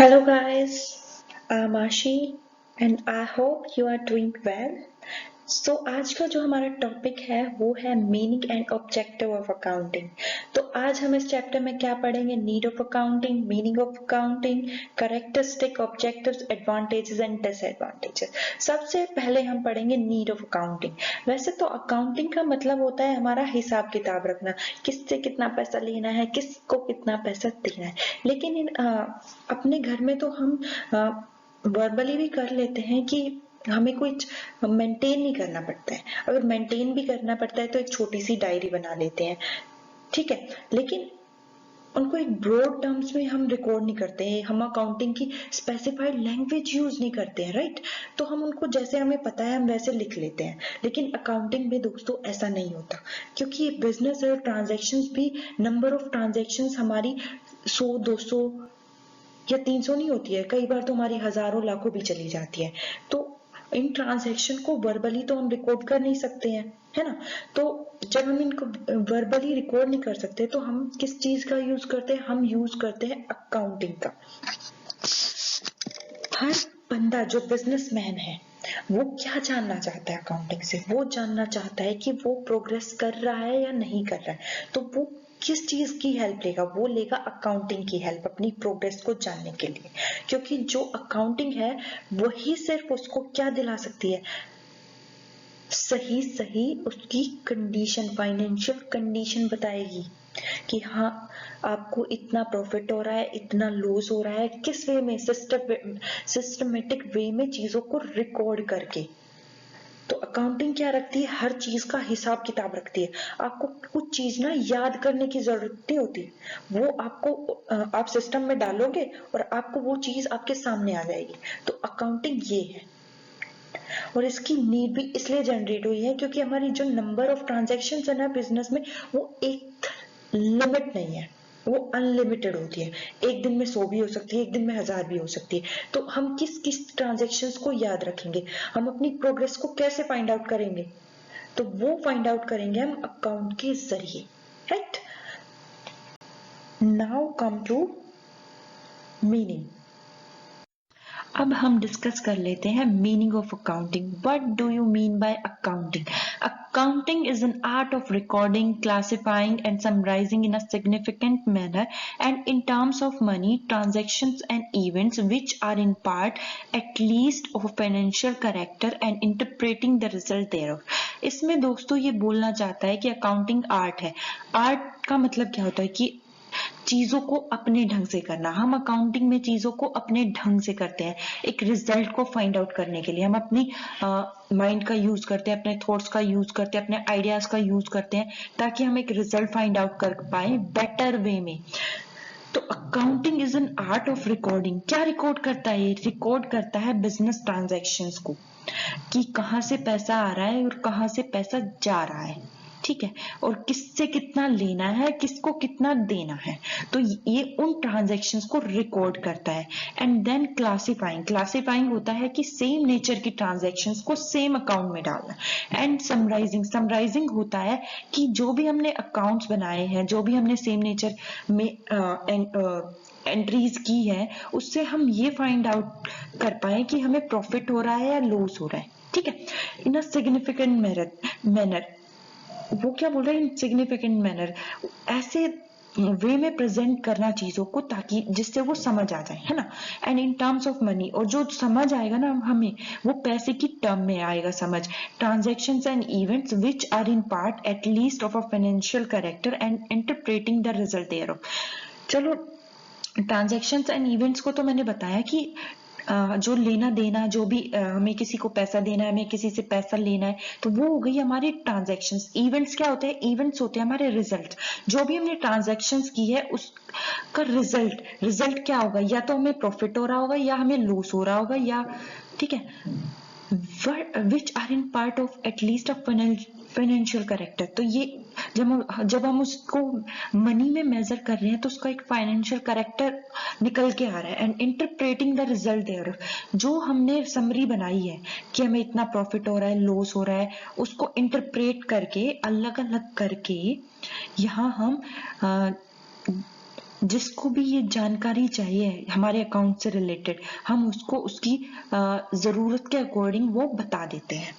Hello guys, I'm Ashi and I hope you are doing well. आज का जो हमारा टॉपिक है वो है meaning and objective of accounting. तो आज हम इस चैप्टर में क्या पढ़ेंगे? Need of accounting, meaning of accounting, characteristic, objectives, advantages and disadvantages. सबसे पहले हम पढ़ेंगे नीड ऑफ अकाउंटिंग। वैसे तो अकाउंटिंग का मतलब होता है हमारा हिसाब किताब रखना, किससे कितना पैसा लेना है, किसको कितना पैसा देना है। लेकिन अपने घर में तो हम वर्बली भी कर लेते हैं कि हमें कुछ मेंटेन नहीं करना पड़ता है। अगर मेंटेन भी करना पड़ता है तो एक छोटी सी डायरी बना लेते हैं, ठीक है। लेकिन उनको एक ब्रॉड टर्म्स में हम रिकॉर्ड नहीं करते हैं, हम अकाउंटिंग की स्पेसिफाइड लैंग्वेज यूज नहीं करते हैं, राइट। तो हम उनको जैसे हमें पता है हम वैसे लिख लेते हैं। लेकिन अकाउंटिंग में दोस्तों ऐसा नहीं होता, क्योंकि बिजनेस है, ट्रांजेक्शन्स भी, नंबर ऑफ ट्रांजेक्शन्स हमारी 100, 200 या 300 नहीं होती है, कई बार तो हमारी हजारों लाखों भी चली जाती है। तो इन ट्रांजैक्शन को वर्बली तो हम रिकॉर्ड कर नहीं सकते हैं, है ना। तो जब हम इनको वर्बली रिकॉर्ड नहीं कर सकते तो हम किस चीज का यूज करते हैं? हम यूज करते हैं अकाउंटिंग का। हर बंदा जो बिजनेसमैन है वो क्या जानना चाहता है अकाउंटिंग से? वो जानना चाहता है कि वो प्रोग्रेस कर रहा है या नहीं कर रहा है। तो वो किस चीज की हेल्प लेगा? वो लेगा अकाउंटिंग की हेल्प अपनी प्रोग्रेस को जानने के लिए, क्योंकि जो अकाउंटिंग है वही सिर्फ उसको क्या दिला सकती है? सही सही उसकी कंडीशन, फाइनेंशियल कंडीशन बताएगी कि हाँ आपको इतना प्रॉफिट हो रहा है, इतना लॉस हो रहा है, किस वे में, सिस्टमेटिक वे में चीजों को रिकॉर्ड करके। तो अकाउंटिंग क्या रखती है? हर चीज का हिसाब किताब रखती है। आपको कुछ चीज ना याद करने की जरूरत नहीं होती, वो आपको आप सिस्टम में डालोगे और आपको वो चीज आपके सामने आ जाएगी। तो अकाउंटिंग ये है। और इसकी नीड भी इसलिए जनरेट हुई है क्योंकि हमारी जो नंबर ऑफ ट्रांजेक्शन है ना बिजनेस में, वो एक लिमिट नहीं है, वो अनलिमिटेड होती है। एक दिन में 100 भी हो सकती है, एक दिन में 1000 भी हो सकती है। तो हम किस किस ट्रांजेक्शन्स को याद रखेंगे? हम अपनी प्रोग्रेस को कैसे फाइंड आउट करेंगे? तो वो फाइंड आउट करेंगे हम अकाउंट के जरिए, right. Now come to meaning. अब हम डिस्कस कर लेते हैं meaning of accounting. What do you mean by accounting? Accounting is an art of recording, classifying and summarizing in a significant manner and in terms of money, transactions and events which are in part at least of financial character and interpreting the result thereof। इसमें दोस्तों ये बोलना चाहता है कि accounting art है। Art का मतलब क्या होता है कि चीजों को अपने ढंग से करना। हम अकाउंटिंग में चीजों को अपने ढंग से करते हैं, एक रिजल्ट को फाइंड आउट करने के लिए हम अपनी माइंड का यूज करते हैं, अपने थॉट्स का यूज करते हैं, अपने आइडियाज का यूज करते हैं, ताकि हम एक रिजल्ट फाइंड आउट कर पाए बेटर वे में। तो accounting is an art of recording. क्या रिकॉर्ड करता है? रिकॉर्ड करता है बिजनेस ट्रांजैक्शंस को, कि कहां से पैसा आ रहा है और कहां से पैसा जा रहा है, ठीक है, और किससे कितना लेना है, किसको कितना देना है। तो ये उन ट्रांजैक्शंस को रिकॉर्ड करता है। एंड देन क्लासिफाइंग, क्लासिफाइंग होता है कि सेम नेचर की ट्रांजैक्शंस को सेम अकाउंट में डालना। एंड समराइजिंग, समराइजिंग होता है कि जो भी हमने अकाउंट्स बनाए हैं, जो भी हमने सेम नेचर में एंट्रीज की है, उससे हम ये फाइंड आउट कर पाए कि हमें प्रॉफिट हो रहा है या लॉस हो रहा है, ठीक है, इन अ सिग्निफिकेंट मैनर। वो क्या बोल रहा है? इन सिग्निफिकेंट मैनर, ऐसे वे में प्रेजेंट करना चीजों को ताकि जिससे वो समझ आ जाए, है ना। And in terms of money, और जो समझ आएगा ना हमें, वो पैसे की टर्म में आएगा समझ। Transactions and events which are in part at least of a financial character and interpreting the result thereof. चलो, ट्रांजेक्शंस एंड इवेंट्स को तो मैंने बताया कि जो लेना देना, जो भी हमें किसी को पैसा देना है, हमें किसी से पैसा लेना है, तो वो हो गई हमारी ट्रांजैक्शंस। इवेंट्स क्या होते हैं? इवेंट्स होते हैं हमारे रिजल्ट। जो भी हमने ट्रांजैक्शंस की है उसका रिजल्ट, रिजल्ट क्या होगा? या तो हमें प्रॉफिट हो रहा होगा या हमें लॉस हो रहा होगा, या ठीक है, which are in part of at least a financial character. तो ये जब हम उसको मनी में मेजर कर रहे हैं तो उसका एक फाइनेंशियल कैरेक्टर निकल के आ रहा है। And interpreting the result there, जो हमने समरी बनाई है कि हमें इतना प्रॉफिट हो रहा है, लॉस हो रहा है, उसको इंटरप्रेट करके, अलग अलग करके, यहाँ हम जिसको भी ये जानकारी चाहिए हमारे अकाउंट से रिलेटेड, हम उसको उसकी जरूरत के अकॉर्डिंग वो बता देते हैं।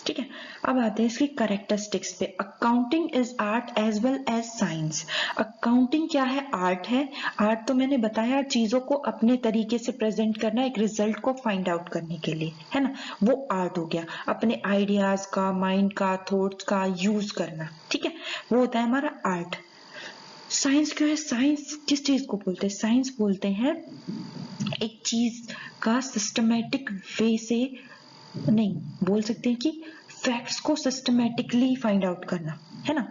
ठीक है, अब आते हैं इसकी कैरेक्टरिस्टिक्स पे। Accounting is art as well as science. Accounting क्या है? आर्ट है। आर्ट तो मैंने बताया चीजों को अपने तरीके से प्रेजेंट करना, एक रिजल्ट को फाइंड आउट करने के लिए, है ना, वो आर्ट हो गया। अपने आइडियाज का, माइंड का, थॉट्स का यूज करना, ठीक है, वो होता है हमारा आर्ट। साइंस क्यों है? साइंस किस चीज को बोलते हैं? साइंस बोलते हैं एक चीज का सिस्टमेटिक वे से, नहीं बोल सकते हैं कि फैक्ट्स को सिस्टमेटिकली फाइंड आउट करना, है ना।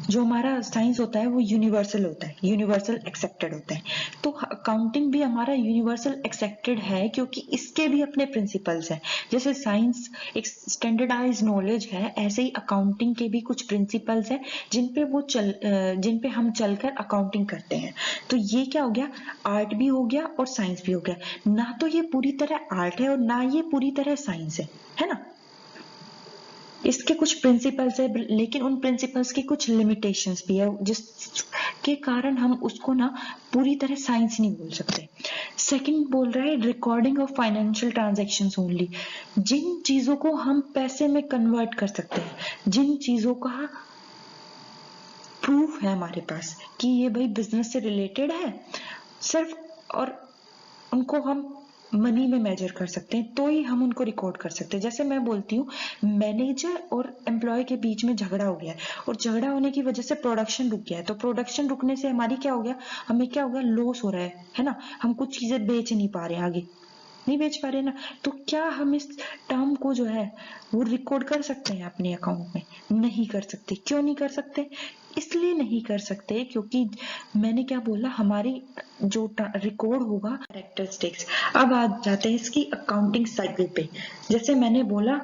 जो हमारा साइंस होता है वो यूनिवर्सल होता है, यूनिवर्सल एक्सेप्टेड होता है। तो अकाउंटिंग भी हमारा यूनिवर्सल एक्सेप्टेड है क्योंकि इसके भी अपने प्रिंसिपल्स हैं। जैसे साइंस एक स्टैंडर्डाइज नॉलेज है, ऐसे ही अकाउंटिंग के भी कुछ प्रिंसिपल्स हैं जिन पे हम चलकर अकाउंटिंग करते हैं। तो ये क्या हो गया? आर्ट भी हो गया और साइंस भी हो गया। ना तो ये पूरी तरह आर्ट है और ना ये पूरी तरह साइंस है ना। इसके कुछ प्रिंसिपल्स है, लेकिन उन प्रिंसिपल्स की कुछ लिमिटेशंस भी है जिसके कारण हम उसको ना पूरी तरह साइंस नहीं बोल सकते। सेकंड बोल रहा है recording of financial transactions only. जिन चीजों को हम पैसे में कन्वर्ट कर सकते हैं, जिन चीजों का प्रूफ है हमारे पास कि ये भाई बिजनेस से रिलेटेड है सिर्फ, और उनको हम मनी में मेजर कर सकते हैं, तो ही हम उनको रिकॉर्ड कर सकते हैं। जैसे मैं बोलती हूँ मैनेजर और एम्प्लॉय के बीच में झगड़ा हो गया है और झगड़ा होने की वजह से प्रोडक्शन रुक गया है, तो प्रोडक्शन रुकने से हमारी क्या हो गया? हमें क्या हो गया? लॉस हो रहा है ना। हम कुछ चीजें बेच नहीं पा रहे हैं, आगे नहीं बेच पा रहे ना। तो क्या हम इस टर्म को जो है वो रिकॉर्ड कर सकते हैं अपने अकाउंट में? नहीं कर सकते। क्यों नहीं कर सकते? इसलिए नहीं कर सकते क्योंकि मैंने क्या बोला, हमारी जो रिकॉर्ड होगा कैरेक्टरिस्टिक्स। अब आ जाते हैं इसकी अकाउंटिंग साइकिल पे। जैसे मैंने बोला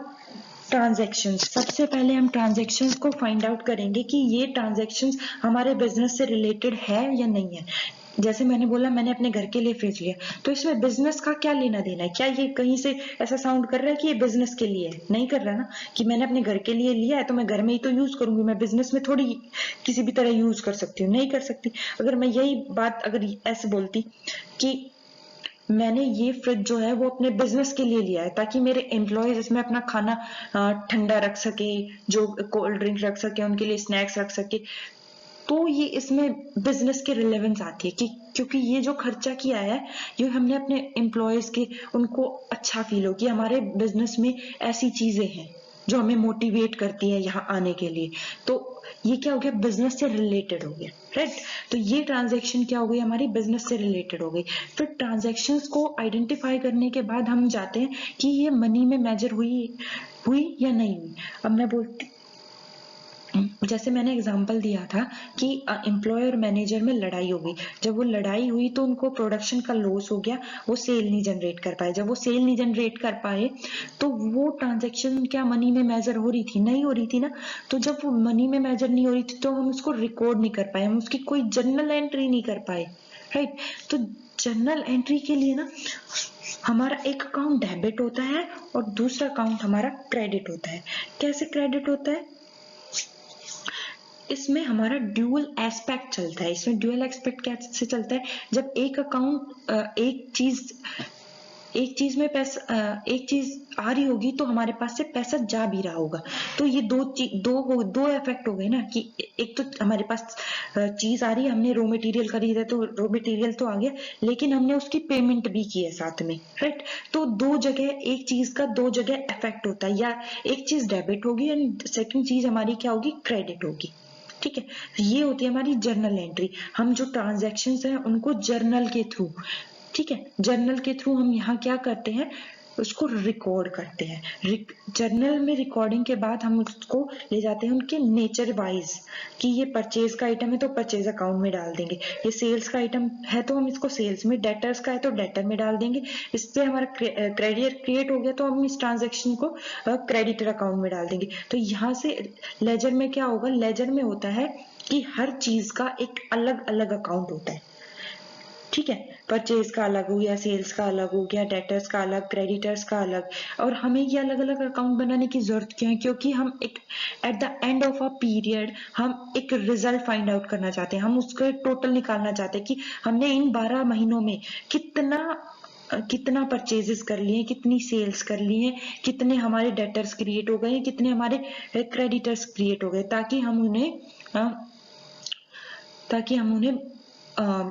ट्रांजैक्शंस, सबसे पहले हम ट्रांजैक्शंस को फाइंड आउट करेंगे कि ये ट्रांजैक्शंस हमारे बिजनेस से रिलेटेड है या नहीं है। जैसे मैंने बोला मैंने अपने घर के लिए फ्रिज लिया, तो इसमें बिजनेस का क्या लेना देना है? क्या ये कहीं से ऐसा साउंड कर रहा है कि ये बिजनेस के लिए है? नहीं कर रहा ना, कि मैंने अपने घर के लिए लिया है तो मैं घर में ही तो यूज करूंगी, मैं बिजनेस में थोड़ी किसी भी तरह यूज कर सकती हूँ, नहीं कर सकती। अगर मैं यही बात अगर ऐसे बोलती कि मैंने ये फ्रिज जो है वो अपने बिजनेस के लिए लिया है ताकि मेरे एम्प्लॉयज इसमें अपना खाना ठंडा रख सके, जो कोल्ड ड्रिंक रख सके, उनके लिए स्नैक्स रख सके, तो ये इसमें बिजनेस की रिलेवेंस आती है कि क्योंकि ये जो खर्चा किया है ये हमने अपने एम्प्लॉयज के, उनको अच्छा फील हो कि हमारे बिजनेस में ऐसी चीजें हैं जो हमें मोटिवेट करती है यहाँ आने के लिए। तो ये क्या हो गया? बिजनेस से रिलेटेड हो गया, राइट। तो ये ट्रांजैक्शन क्या हो गई? हमारी बिजनेस से रिलेटेड हो गई। फिर ट्रांजैक्शंस को आइडेंटिफाई करने के बाद हम जाते हैं कि ये मनी में मेजर हुई या नहीं हुई। अब मैं बोलती, जैसे मैंने एग्जांपल दिया था कि एम्प्लॉयर मैनेजर में लड़ाई हो गई। जब वो लड़ाई हुई तो उनको प्रोडक्शन का लॉस हो गया, वो सेल नहीं जनरेट कर पाए। जब वो सेल नहीं जनरेट कर पाए तो वो ट्रांजैक्शन क्या मनी में मेजर हो रही थी? नहीं हो रही थी ना। तो जब वो मनी में मेजर नहीं हो रही थी तो हम उसको रिकॉर्ड नहीं कर पाए, हम उसकी कोई जर्नल एंट्री नहीं कर पाए, राइट। तो जर्नल एंट्री के लिए ना हमारा एक अकाउंट डेबिट होता है और दूसरा अकाउंट हमारा क्रेडिट होता है। कैसे क्रेडिट होता है? इसमें हमारा ड्यूअल एस्पेक्ट चलता है। इसमें ड्यूअल एस्पेक्ट कैसे चलता है? जब एक अकाउंट एक चीज में पैसा एक चीज आ रही होगी तो हमारे पास से पैसा जा भी रहा होगा। तो ये दो इफेक्ट हो गए ना, कि एक तो हमारे पास चीज आ रही है, हमने रॉ मटेरियल खरीदा तो रॉ मटेरियल तो आ गया, लेकिन हमने उसकी पेमेंट भी की है साथ में, राइट। तो दो जगह एक चीज का दो जगह इफेक्ट होता है, या एक चीज डेबिट होगी एंड सेकंड चीज हमारी क्या होगी? क्रेडिट होगी। ठीक है, ये होती है हमारी जर्नल एंट्री। हम जो ट्रांजैक्शंस हैं उनको जर्नल के थ्रू, ठीक है, जर्नल के थ्रू हम यहाँ क्या करते हैं? उसको रिकॉर्ड करते हैं। जर्नल में रिकॉर्डिंग के बाद हम उसको ले जाते हैं उनके नेचर वाइज, कि ये परचेज का आइटम है तो परचेज अकाउंट में डाल देंगे, ये सेल्स का आइटम है तो हम इसको सेल्स में, डेटर्स का है तो डेटर में डाल देंगे। इससे हमारा क्रेडिट क्रिएट हो गया तो हम इस ट्रांजेक्शन को क्रेडिटर अकाउंट में डाल देंगे। तो यहाँ से लेजर में क्या होगा? लेजर में होता है कि हर चीज का एक अलग अलग अकाउंट होता है, ठीक है। परचेज का अलग हो गया, सेल्स का अलग हो गया, डेटर्स का अलग, क्रेडिटर्स का अलग। और हमें ये अलग अलग अकाउंट बनाने की जरूरत क्यों है? क्योंकि हम एक at the end of a period हम एक रिजल्ट फाइंड आउट करना चाहते हैं, हम उसका टोटल निकालना चाहते हैं कि हमने इन 12 महीनों में कितना परचेजेस कर लिए, कितनी सेल्स कर ली है, कितने हमारे डेटर्स क्रिएट हो गए, कितने हमारे क्रेडिटर्स क्रिएट हो गए, ताकि हम उन्हें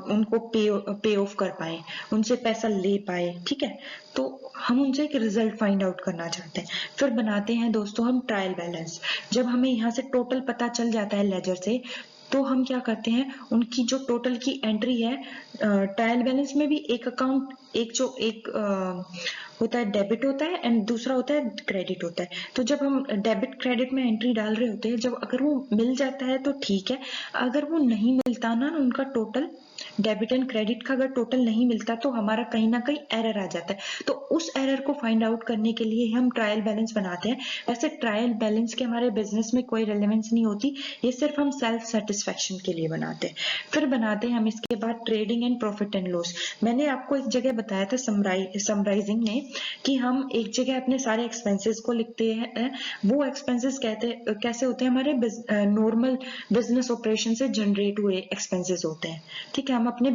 उनको पे ऑफ कर पाए, उनसे पैसा ले पाए। ठीक है, तो हम उनसे एक रिजल्ट फाइंड आउट करना चाहते हैं। फिर बनाते हैं दोस्तों हम ट्रायल बैलेंस। जब हमें यहाँ से टोटल पता चल जाता है लेजर से, तो हम क्या करते हैं, उनकी जो टोटल की एंट्री है, ट्रायल बैलेंस में भी एक अकाउंट, एक होता है डेबिट होता है एंड दूसरा होता है क्रेडिट होता है। तो जब हम डेबिट क्रेडिट में एंट्री डाल रहे होते हैं, जब अगर वो मिल जाता है तो ठीक है, अगर वो नहीं मिलता ना उनका टोटल डेबिट एंड क्रेडिट का अगर टोटल नहीं मिलता, तो हमारा कहीं ना कहीं एरर आ जाता है। तो उस एरर को फाइंड आउट करने के लिए हम ट्रायल बैलेंस बनाते हैं। वैसे ट्रायल बैलेंस के हमारे बिजनेस में कोई रेलेवेंस नहीं होती, ये सिर्फ हम सेल्फ सेटिस्फेक्शन के लिए बनाते हैं। फिर बनाते हैं हम इसके बाद trading and profit and loss. मैंने आपको एक जगह बताया था समराइजिंग में कि हम एक जगह अपने सारे एक्सपेंसेस को लिखते हैं। वो एक्सपेंसेस कैसे होते हैं, हमारे नॉर्मल बिजनेस ऑपरेशन से जनरेट हुए एक्सपेंसेस होते हैं। ठीक है, हम अपने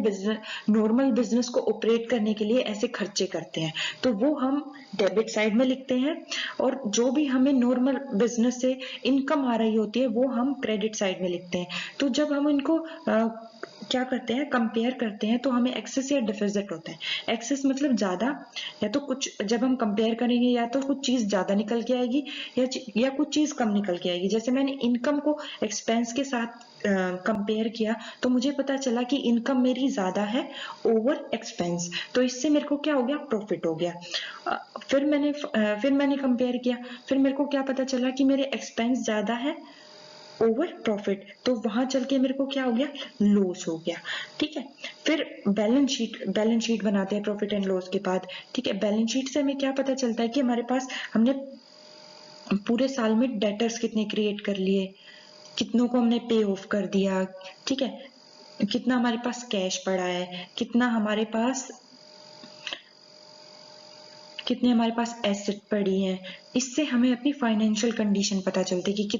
नॉर्मल बिजनेस को ऑपरेट करने के लिए ऐसे खर्चे करते हैं, तो वो हम डेबिट साइड में लिखते हैं। और जो भी हमें नॉर्मल बिजनेस से इनकम आ रही होती है, वो हम क्रेडिट साइड में लिखते हैं। तो जब हम इनको क्या करते हैं, कंपेयर करते हैं, तो हमें एक्सेस या डिफिसिट होता है। एक्सेस मतलब ज्यादा, या तो कुछ जब हम कंपेयर करेंगे, या तो कुछ चीज ज्यादा निकल के आएगी या कुछ चीज कम निकल के आएगी। जैसे मैंने इनकम को एक्सपेंस के साथ कंपेयर किया, तो मुझे पता चला कि इनकम मेरी ज्यादा है ओवर एक्सपेंस, तो इससे मेरे को क्या हो गया, प्रॉफिट हो गया। फिर मैंने कंपेयर किया, फिर मेरे को क्या पता चला कि मेरे एक्सपेंस ज्यादा है ओवर प्रॉफिट, तो वहां चल के मेरे को क्या हो गया, लॉस हो गया। ठीक है, फिर बैलेंस शीट बनाते हैं प्रॉफिट एंड लॉस के बाद। ठीक है, बैलेंस शीट से हमें क्या पता चलता है कि हमारे पास हमने पूरे साल में डेटर्स कितने क्रिएट कर लिए, कितनों को हमने पे ऑफ कर दिया। ठीक है, कितना हमारे पास कैश पड़ा है, कितने हमारे पास एसेट पड़ी है। इससे हमें अपनी फाइनेंशियल कंडीशन पता चलती है कि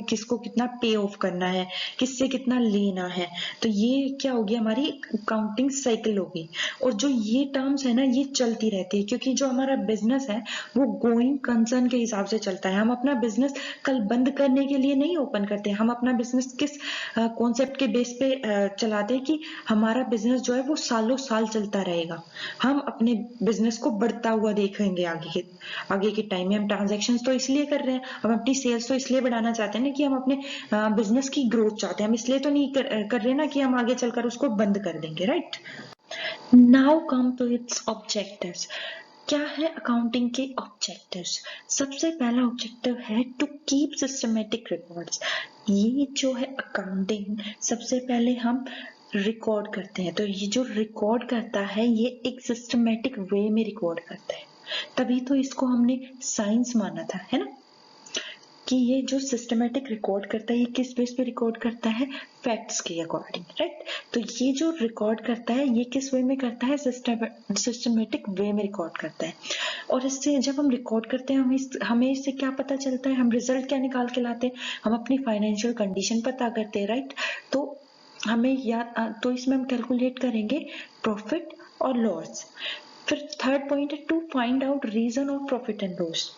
किसको कितना पे ऑफ करना है, किससे कितना लेना है। तो ये क्या होगी, हमारी अकाउंटिंग साइकिल होगी। और जो ये टर्म्स है ना, ये चलती रहती है, क्योंकि जो हमारा बिजनेस है वो गोइंग कंसर्न के हिसाब से चलता है। हम अपना बिजनेस कल बंद करने के लिए नहीं ओपन करते, हम अपना बिजनेस किस कॉन्सेप्ट के बेस पे चलाते हैं कि हमारा बिजनेस जो है वो सालों साल चलता रहेगा। हम अपने बिजनेस को बढ़ता हुआ देखेंगे आगे के टाइम में। हम ट्रांजैक्शंस तो इसलिए कर रहे हैं, हम अपनी सेल्स तो इसलिए बढ़ाना चाहते हैं ना, कि हम अपने बिजनेस की ग्रोथ चाहते हैं। हम इसलिए तो नहीं कर रहे ना कि हम आगे चलकर उसको बंद कर देंगे, right. Now come to its objectives. क्या है अकाउंटिंग के ऑब्जेक्टिव्स? सबसे पहला ऑब्जेक्टिव है टू कीप सिस्टमेटिक रिकॉर्ड्स। ये जो है अकाउंटिंग, सबसे पहले हम रिकॉर्ड करते हैं, तो ये जो रिकॉर्ड करता है ये एक सिस्टमेटिक वे में रिकॉर्ड करता है, तभी तो इसको हमने साइंस माना था, है ना, कि ये जो सिस्टमेटिक रिकॉर्ड करता है, ये किस बेस पे रिकॉर्ड करता है, फैक्ट्स के अकॉर्डिंग, राइट। तो ये जो रिकॉर्ड करता है, ये किस वे में करता है, सिस्टमेटिक वे में रिकॉर्ड करता है। और इससे जब हम रिकॉर्ड करते हैं, हमें इससे क्या पता चलता है, हम रिजल्ट क्या निकाल के लाते हैं, हम अपनी फाइनेंशियल कंडीशन पता करते हैं, राइट। तो तो इसमें हम कैलकुलेट करेंगे प्रॉफिट और लॉस। फिर थर्ड पॉइंट है to find out reason of profit and loss.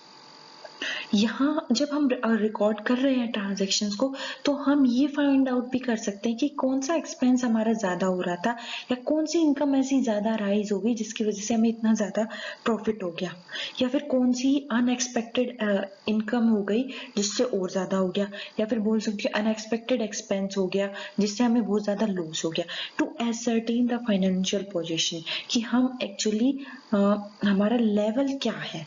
यहाँ जब हम रिकॉर्ड कर रहे हैं ट्रांजैक्शंस को, तो हम ये फाइंड आउट भी कर सकते हैं कि कौन सा एक्सपेंस हमारा ज्यादा हो रहा था, या कौन सी इनकम ऐसी ज्यादा राइज हो गई जिसकी वजह से हमें इतना ज्यादा प्रॉफिट हो गया, या फिर कौन सी अनएक्सपेक्टेड इनकम हो गई जिससे और ज्यादा हो गया, या फिर बोल सकते हैं अनएक्सपेक्टेड एक्सपेंस हो गया जिससे हमें बहुत ज्यादा लॉस हो गया। To ascertain the financial position, कि हम एक्चुअली हमारा लेवल क्या है,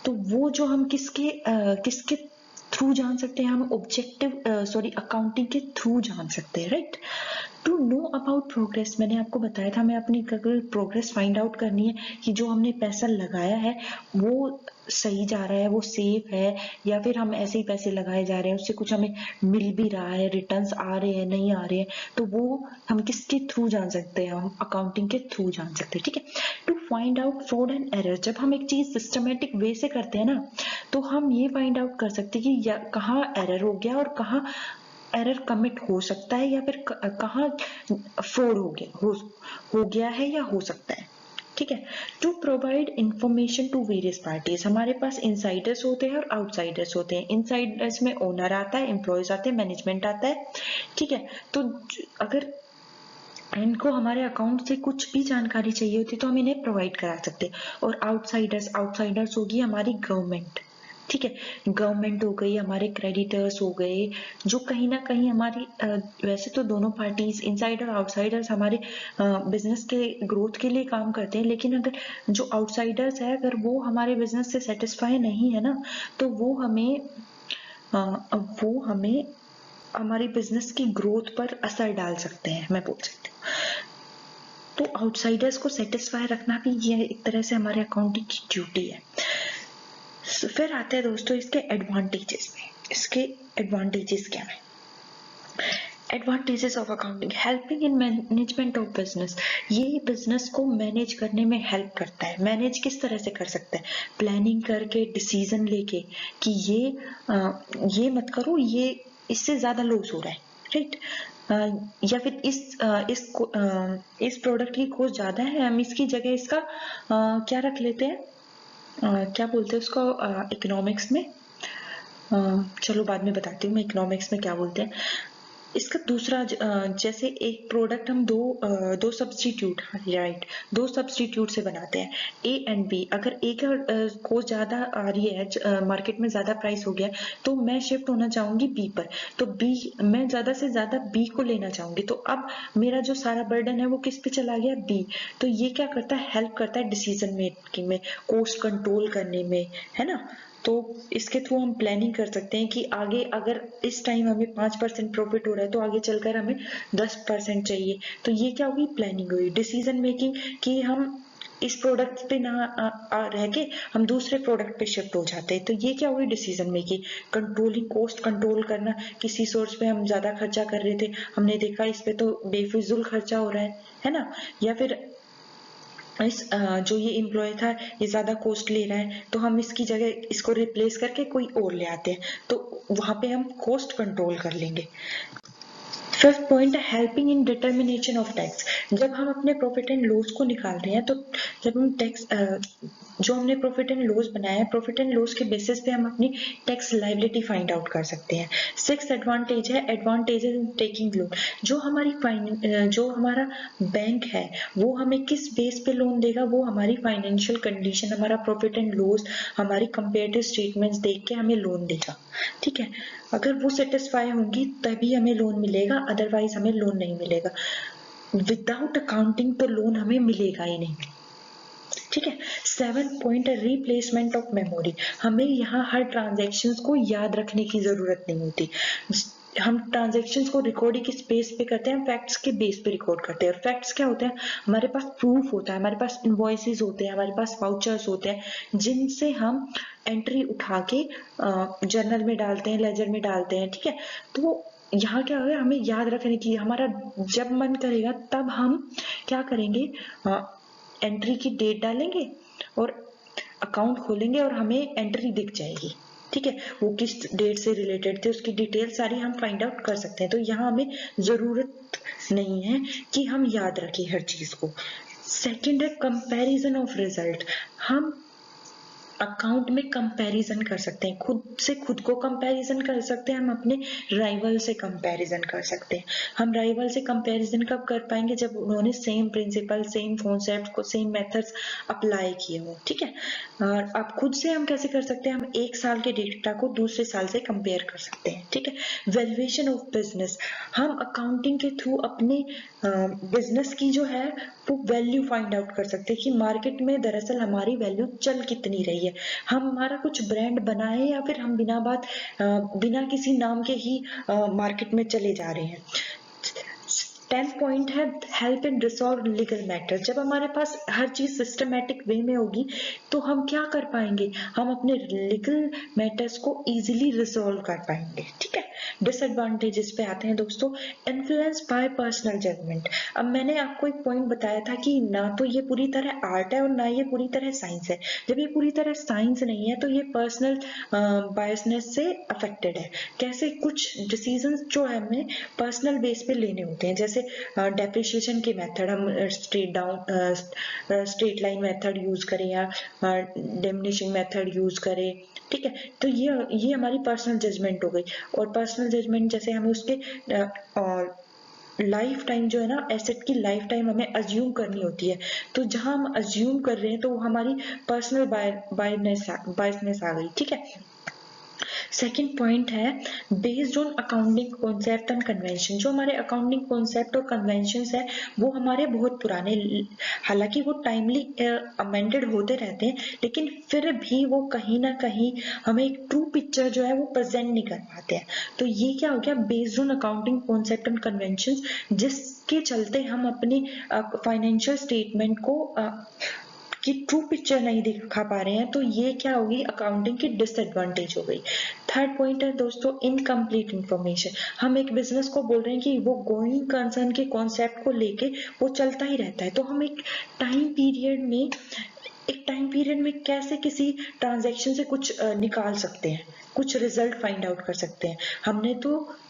तो वो जो हम किसके थ्रू जान सकते हैं, हम अकाउंटिंग के थ्रू जान सकते हैं, right. To know about progress, मैंने आपको बताया था, हमें अपनी प्रोग्रेस फाइंड आउट करनी है कि जो हमने पैसा लगाया है वो सही जा रहा है, वो सेफ है, या फिर हम ऐसे ही पैसे लगाए जा रहे हैं, उससे कुछ हमें मिल भी रहा है, रिटर्न्स आ रहे हैं नहीं आ रहे हैं, तो वो हम किसके थ्रू जान सकते हैं? हम अकाउंटिंग के थ्रू जान सकते हैं। ठीक है, to find out fraud and error, जब हम एक चीज सिस्टमेटिक वे से करते हैं ना, तो हम ये फाइंड आउट कर सकते हैं कि कहाँ एरर हो गया और कहाँ एरर कमिट हो सकता है, या फिर कहाँ फ्रॉड हो गया है या हो सकता है। ठीक है, to provide information to various parties, हमारे पास इनसाइडर्स होते हैं और आउटसाइडर्स होते हैं। इनसाइडर्स में ओनर आता है, एम्प्लॉयज आते हैं, मैनेजमेंट आता है। ठीक है, तो अगर इनको हमारे अकाउंट से कुछ भी जानकारी चाहिए होती तो हम इन्हें प्रोवाइड करा सकते हैं। और आउटसाइडर्स होगी हमारी गवर्नमेंट। ठीक है, गवर्नमेंट हो गई, हमारे क्रेडिटर्स हो गए, जो कहीं ना कहीं हमारी वैसे तो दोनों पार्टीज इनसाइडर और आउटसाइडर्स हमारे बिजनेस के ग्रोथ के लिए काम करते हैं, लेकिन अगर जो आउटसाइडर्स है अगर वो हमारे बिजनेस से सेटिस्फाई नहीं है ना, तो वो हमें हमारी बिजनेस की ग्रोथ पर असर डाल सकते हैं, मैं बोल सकती हूँ। तो आउटसाइडर्स को सेटिस्फाई रखना भी ये एक तरह से हमारे अकाउंटिंग की ड्यूटी है। फिर आते हैं दोस्तों इसके एडवांटेजेस में। इसके एडवांटेजेस क्या है? Advantages of accounting, helping in management of business, ये बिजनेस को मैनेज करने में हेल्प करता है। मैनेज किस तरह से कर सकता है? प्लानिंग करके, डिसीजन लेके कि ये मत करो, ये इससे ज्यादा लॉस हो रहा है, राइट? या फिर इस प्रोडक्ट की कॉस्ट ज्यादा है, हम इसकी जगह इसका क्या रख लेते हैं, क्या बोलते हैं उसको इकोनॉमिक्स में, चलो बाद में बताती हूँ मैं इकोनॉमिक्स में क्या बोलते हैं। इसका दूसरा जैसे एक प्रोडक्ट हम दो सब्स्टिट्यूट, राइट, दो सब्स्टिट्यूट से बनाते हैं, ए एंड बी। अगर ए का कॉस्ट ज्यादा आ रही है, मार्केट में ज्यादा प्राइस हो गया, तो मैं शिफ्ट होना चाहूंगी बी पर, तो बी मैं ज्यादा से ज्यादा बी को लेना चाहूंगी, तो अब मेरा जो सारा बर्डन है वो किस पे चला गया? बी। तो ये क्या करता है? हेल्प करता है डिसीजन मेकिंग में, कॉस्ट कंट्रोल करने में, है ना? तो इसके थ्रू हम प्लानिंग कर सकते हैं कि आगे अगर इस टाइम हमें 5% प्रॉफिट हो रहा है तो आगे चलकर हमें 10% चाहिए, तो ये क्या हुई? प्लानिंग हुई। डिसीजन मेकिंग कि हम इस प्रोडक्ट पे ना रह के हम दूसरे प्रोडक्ट पे शिफ्ट हो जाते हैं, तो ये क्या हुई? Decision making. Controlling, cost control करना, किसी सोर्स पे हम ज्यादा खर्चा कर रहे थे, हमने देखा इस पे तो बेफिजूल खर्चा हो रहा है ना? या फिर जो ये एम्प्लॉय था ये ज्यादा कॉस्ट ले रहा है, तो हम इसकी जगह इसको रिप्लेस करके कोई और ले आते हैं, तो वहां पे हम कॉस्ट कंट्रोल कर लेंगे। फिफ्थ पॉइंट है helping in determination of tax. जब हम अपने प्रॉफिट एंड लॉस को निकाल रहे हैं, तो जब हम टैक्स जो हमने प्रॉफिट एंड लॉस बनाया है, प्रॉफिट एंड लॉस के बेसिस पे हम अपनी टैक्स लायबिलिटी फाइंड आउट कर सकते हैं। सिक्स्थ एडवांटेज है एडवांटेज इन टेकिंग लोन। जो हमारा बैंक है वो हमें किस बेस पे लोन देगा? वो हमारी फाइनेंशियल कंडीशन, हमारा प्रॉफिट एंड लॉस, हमारी कंपेरेटिव स्टेटमेंट्स देख के हमें लोन देगा। ठीक है, अगर वो सेटिस्फाई होंगी तभी हमें लोन मिलेगा, अदरवाइज हमें लोन नहीं मिलेगा। विदाउट अकाउंटिंग तो लोन हमें मिलेगा ही नहीं। ठीक है, 7th पॉइंट है रिप्लेसमेंट ऑफ मेमोरी। हमें यहाँ हर ट्रांजेक्शन्स को याद रखने की जरूरत नहीं होती। हम ट्रांजेक्शन्स को रिकॉर्ड ही किस बेस पे करते हैं? फैक्ट्स के बेस पे रिकॉर्ड करते हैं। फैक्ट्स क्या होते हैं? हमारे पास प्रूफ होता है, हमारे पास इनवॉइसेस होते हैं, हमारे पास वाउचर्स होते हैं, जिनसे हम एंट्री उठा के जर्नल में डालते हैं, लेजर में डालते हैं। ठीक है, तो यहाँ क्या होगा? हमें याद रखने की, हमारा जब मन करेगा तब हम क्या करेंगे? एंट्री की डेट डालेंगे और अकाउंट खोलेंगे और हमें एंट्री दिख जाएगी। ठीक है, वो किस डेट से रिलेटेड थे उसकी डिटेल सारी हम फाइंड आउट कर सकते हैं। तो यहाँ हमें जरूरत नहीं है कि हम याद रखें हर चीज को। सेकंड है कंपैरिजन ऑफ रिजल्ट। हम अकाउंट में कंपैरिजन कर सकते हैं, खुद से खुद को कंपैरिजन कर सकते हैं, हम अपने राइवल से कंपैरिजन कर सकते हैं। हम राइवल से कंपैरिजन कब कर पाएंगे? जब उन्होंने सेम प्रिंसिपल, सेम कॉन्सेप्ट को, सेम मेथड्स अप्लाई किए हो। ठीक है, और अब खुद से हम कैसे कर सकते हैं? हम एक साल के डेटा को दूसरे साल से कंपेयर कर सकते हैं। ठीक है, वैल्यूएशन ऑफ बिजनेस। हम अकाउंटिंग के थ्रू अपने बिजनेस की जो है वो वैल्यू फाइंड आउट कर सकते हैं कि मार्केट में दरअसल हमारी वैल्यू चल कितनी रही है। हम हमारा कुछ ब्रांड बनाए या फिर हम बिना किसी नाम के ही मार्केट में चले जा रहे हैं। 10th पॉइंट है help in resolve legal matter. जब हमारे पास हर चीज सिस्टमेटिक वे में होगी तो हम क्या कर पाएंगे, हम अपने लीगल मैटर्स को इजीली रिजॉल्व कर पाएंगे। ठीक है, डिसएडवांटेजेस पे आते हैं दोस्तों। Influence by personal judgement. अब मैंने आपको एक पॉइंट बताया था कि ना तो ये पूरी तरह आर्ट है और ना ये पूरी तरह साइंस है। जब ये पूरी तरह साइंस नहीं है तो ये पर्सनल बायसनेस से अफेक्टेड है। कैसे, कुछ डिसीजंस जो है हमें पर्सनल बेस पे लेने होते हैं, जैसे डेप्रिशिएशन के मेथड हम स्ट्रेट लाइन मेथड यूज करें या डिमिनिशिंग मेथड यूज करें। ठीक है, तो ये हमारी पर्सनल जजमेंट हो गई। और पर्सनल जजमेंट जैसे हमें उसके लाइफ टाइम जो है ना, एसेट की लाइफ टाइम हमें अज्यूम करनी होती है, तो जहां हम अज्यूम कर रहे हैं तो वो हमारी पर्सनल बायसनेस आ गई। ठीक है, सेकेंड पॉइंट है based on accounting concept and convention. जो हमारे अकाउंटिंग कॉन्सेप्ट और कन्वेंशन है वो हमारे बहुत पुराने, हालांकि वो टाइमली अमेंडेड होते रहते हैं, लेकिन फिर भी वो कहीं ना कहीं हमें एक ट्रू पिक्चर जो है वो प्रेजेंट नहीं कर पाते हैं। तो ये क्या हो गया, based on accounting concept and convention, जिसके चलते हम अपनी फाइनेंशियल स्टेटमेंट को की ट्रू पिक्चर नहीं दिखा पा रहे हैं। तो ये क्या होगी, अकाउंटिंग की डिसएडवांटेज हो गई। थर्ड पॉइंट है दोस्तों इनकम्प्लीट इंफॉर्मेशन। हम एक बिजनेस को बोल रहे हैं कि वो गोइंग कंसर्न के कॉन्सेप्ट को लेके वो चलता ही रहता है, तो हम एक टाइम पीरियड में कैसे किसी ट्रांजैक्शन से कुछ निकाल सकते हैं, कुछ रिजल्ट फाइंड आउट कर सकते हैं।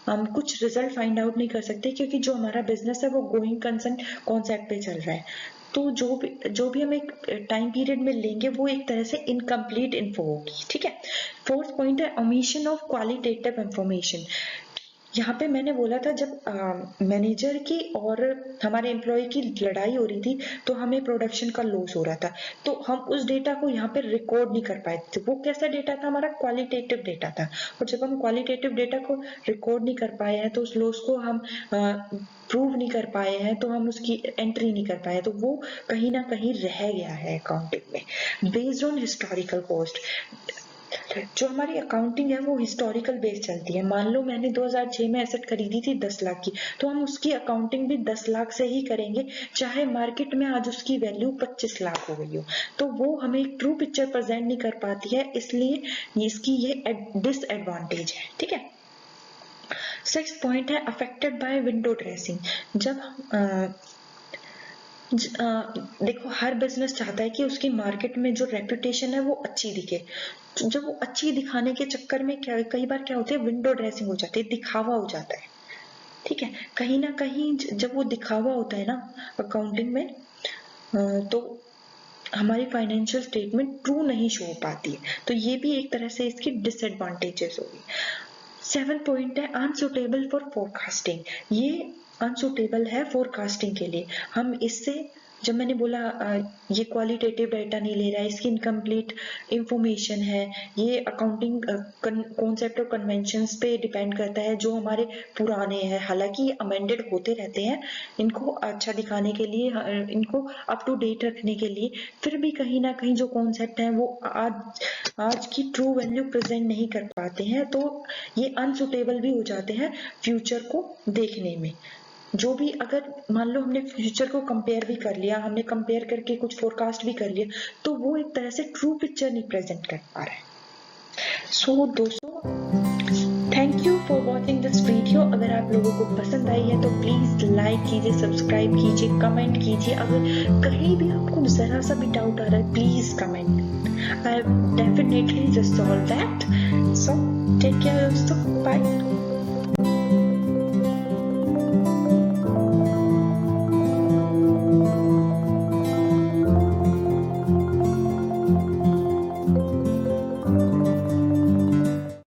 हम कुछ रिजल्ट फाइंड आउट नहीं कर सकते क्योंकि जो हमारा बिजनेस है वो गोइंग कंसर्न कॉन्सेप्ट पे चल रहा है। तो जो भी हम एक टाइम पीरियड में लेंगे वो एक तरह से इनकम्प्लीट इन्फो होगी। ठीक है, फोर्थ पॉइंट है ओमिशन ऑफ क्वालिटेटिव इंफॉर्मेशन। यहाँ पे मैंने बोला था जब मैनेजर की और हमारे एम्प्लॉय की लड़ाई हो रही थी तो हमें प्रोडक्शन का लॉस हो रहा था, तो हम उस डेटा को यहाँ पे रिकॉर्ड नहीं कर पाए थे। वो कैसा डेटा था, हमारा क्वालिटेटिव डेटा था, और जब हम क्वालिटेटिव डेटा को रिकॉर्ड नहीं कर पाए हैं तो उस लॉस को हम प्रूव नहीं कर पाए हैं, तो हम उसकी एंट्री नहीं कर पाए, तो वो कहीं ना कहीं रह गया है अकाउंटिंग में। बेस्ड ऑन हिस्टोरिकल कॉस्ट, जो हमारी अकाउंटिंग है वो हिस्टोरिकल बेस चलती है। मान लो मैंने 2006 में एसेट खरीदी थी 10 लाख की, तो हम उसकी अकाउंटिंग भी 10 लाख से ही करेंगे, चाहे मार्केट में आज उसकी वैल्यू 25 लाख हो गई हो। तो वो हमें एक ट्रू पिक्चर प्रेजेंट नहीं कर पाती है, इसलिए इसकी ये डिसएडवांटेज है। ठीक है, सिक्स्थ पॉइंट है अफेक्टेड बाय विंडो ड्रेसिंग। जब देखो, हर बिजनेस चाहता है कि उसकी मार्केट में जो रेपुटेशन है वो अच्छी दिखे। जब वो अच्छी दिखाने के चक्कर में कई बार क्या होता है, विंडो ड्रेसिंग हो जाती है, दिखावा हो जाता है। ठीक है, कहीं ना कहीं जब वो दिखावा होता है ना अकाउंटिंग में, तो हमारी फाइनेंशियल स्टेटमेंट ट्रू नहीं शो हो पाती है, तो ये भी एक तरह से इसकी डिसएडवांटेजेस होगी। 7 पॉइंट है अनसुटेबल फॉर फोरकास्टिंग। ये अनसुटेबल है फोरकास्टिंग के लिए। हम इससे, जब मैंने बोला ये क्वालिटेटिव डाटा नहीं ले रहा है, इसकी इनकम्प्लीट इंफॉर्मेशन है, ये अकाउंटिंग कॉन्सेप्ट और कन्वेंशंस पे डिपेंड करता है जो हमारे पुराने हैं, हालांकि ये अमेंडेड होते रहते हैं इनको अच्छा दिखाने के लिए, इनको अप टू डेट रखने के लिए, फिर भी कहीं ना कहीं जो कॉन्सेप्ट है वो आज की ट्रू वैल्यू प्रेजेंट नहीं कर पाते हैं, तो ये अनसुटेबल भी हो जाते हैं फ्यूचर को देखने में। जो भी, अगर मान लो हमने फ्यूचर को कंपेयर भी कर लिया, हमने कंपेयर करके कुछ फोरकास्ट भी कर लिया, तो वो एक तरह से ट्रू पिक्चर नहीं प्रेजेंट कर पा रहा है। सो दोस्तों, thank you for watching this video. अगर आप लोगों को पसंद आई है तो प्लीज लाइक कीजिए, सब्सक्राइब कीजिए, कमेंट कीजिए। अगर कहीं भी आपको जरा सा भी डाउट आ रहा है, please comment, I definitely just solve that. So take care दोस्तों, बाय।